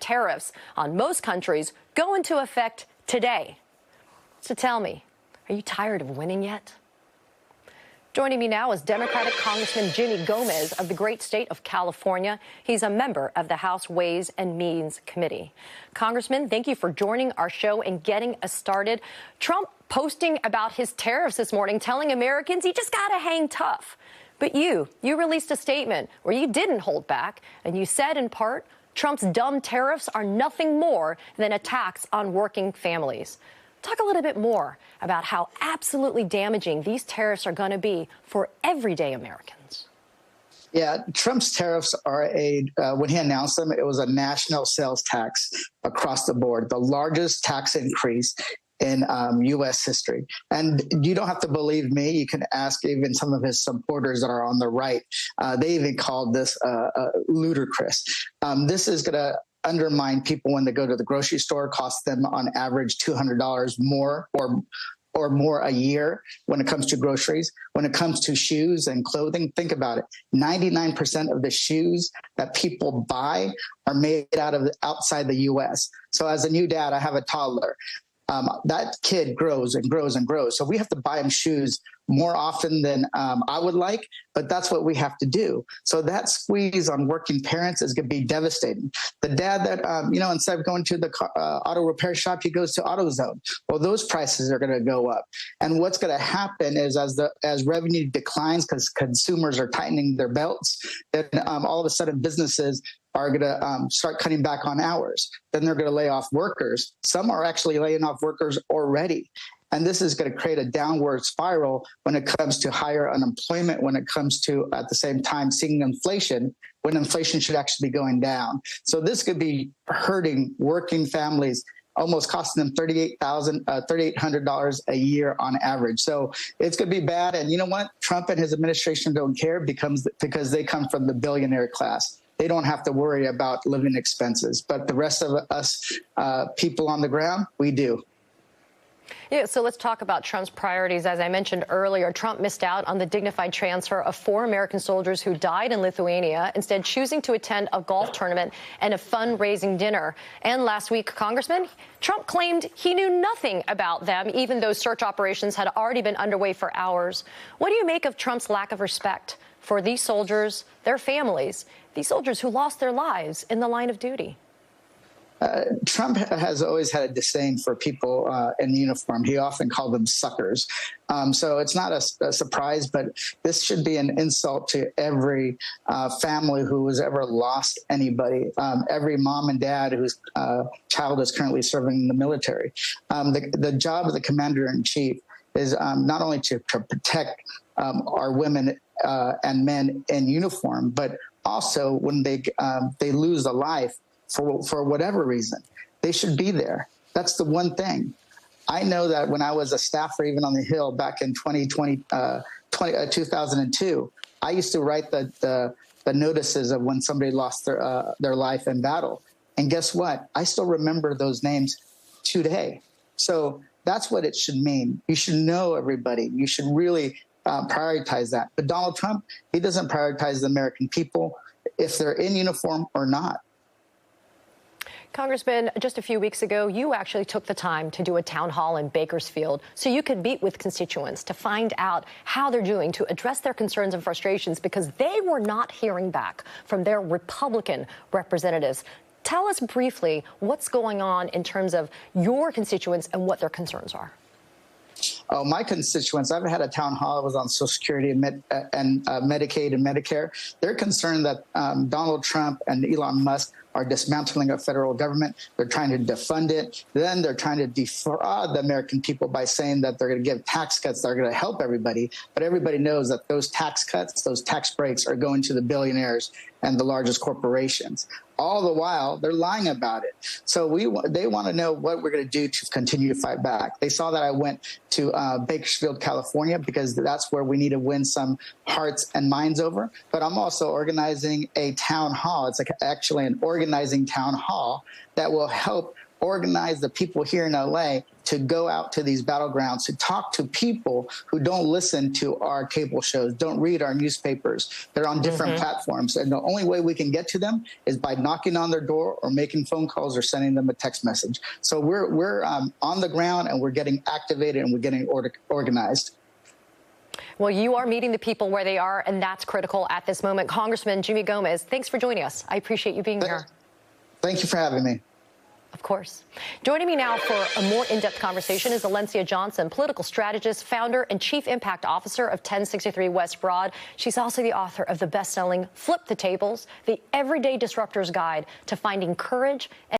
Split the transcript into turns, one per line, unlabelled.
tariffs on most countries go into effect today. So tell me, are you tired of winning yet? Joining me now is Democratic Congressman Jimmy Gomez of the great state of California. He's a member of the House Ways and Means Committee. Congressman, thank you for joining our show and getting us started. Trump posting about his tariffs this morning, telling Americans he just got to hang tough. But you released a statement where you didn't hold back, and you said in part, Trump's dumb tariffs are nothing more than a tax on working families. Talk a little bit more about how absolutely damaging these tariffs are going to be for everyday Americans.
Yeah, Trump's tariffs are when he announced them, it was a national sales tax across the board, the largest tax increase in U.S. history. And you don't have to believe me. You can ask even some of his supporters that are on the right. They even called this ludicrous. This is going to undermine people when they go to the grocery store, cost them on average $200 more or more a year when it comes to groceries. When it comes to shoes and clothing, think about it. 99% of the shoes that people buy are made outside the U.S. So as a new dad, I have a toddler. That kid grows and grows and grows. So we have to buy him shoes more often than I would like, but that's what we have to do. So that squeeze on working parents is going to be devastating. The dad that, instead of going to the auto repair shop, he goes to AutoZone. Well, those prices are going to go up. And what's going to happen is as revenue declines because consumers are tightening their belts, then all of a sudden businesses are going to start cutting back on hours. Then they're going to lay off workers. Some are actually laying off workers already. And this is going to create a downward spiral when it comes to higher unemployment, when it comes to, at the same time, seeing inflation, when inflation should actually be going down. So this could be hurting working families, almost costing them $3,800 a year on average. So it's going to be bad. And you know what? Trump and his administration don't care because they come from the billionaire class. They don't have to worry about living expenses. But the rest of us people on the ground, we do.
Yeah, so let's talk about Trump's priorities. As I mentioned earlier, Trump missed out on the dignified transfer of 4 American soldiers who died in Lithuania, instead choosing to attend a golf tournament and a fundraising dinner. And last week, Congressman, Trump claimed he knew nothing about them, even though search operations had already been underway for hours. What do you make of Trump's lack of respect for these soldiers, their families, these soldiers who lost their lives in the line of duty?
Trump has always had a disdain for people in uniform. He often called them suckers. So it's not a surprise, but this should be an insult to every family who has ever lost anybody, every mom and dad whose child is currently serving in the military. The job of the commander-in-chief is not only to protect our women and men in uniform, but also when they lose a life, for whatever reason, they should be there. That's the one thing. I know that when I was a staffer, even on the Hill back in 2002, I used to write the notices of when somebody lost their life in battle. And guess what? I still remember those names today. So that's what it should mean. You should know everybody. You should really prioritize that. But Donald Trump, he doesn't prioritize the American people if they're in uniform or not.
Congressman, just a few weeks ago, you actually took the time to do a town hall in Bakersfield so you could meet with constituents to find out how they're doing to address their concerns and frustrations because they were not hearing back from their Republican representatives. Tell us briefly what's going on in terms of your constituents and what their concerns are.
Oh, my constituents, I've had a town hall. It was on Social Security and Medicaid and Medicare. They're concerned that Donald Trump and Elon Musk are dismantling our federal government. They're trying to defund it. Then they're trying to defraud the American people by saying that they're going to give tax cuts that are going to help everybody. But everybody knows that those tax cuts, those tax breaks are going to the billionaires and the largest corporations. All the while, they're lying about it. So they want to know what we're going to do to continue to fight back. They saw that I went to Bakersfield, California, because that's where we need to win some hearts and minds over. But I'm also organizing a town hall. It's actually an organizing town hall that will help organize the people here in LA to go out to these battlegrounds, to talk to people who don't listen to our cable shows, don't read our newspapers. They're on different platforms. And the only way we can get to them is by knocking on their door or making phone calls or sending them a text message. So we're on the ground, and we're getting activated, and we're getting organized.
Well, you are meeting the people where they are, and that's critical at this moment. Congressman Jimmy Gomez, thanks for joining us. I appreciate you being here.
Thank you for having me.
Of course. Joining me now for a more in-depth conversation is Alencia Johnson, political strategist, founder, and chief impact officer of 1063 West Broad. She's also the author of the best-selling Flip the Tables, the Everyday Disruptor's Guide to Finding Courage and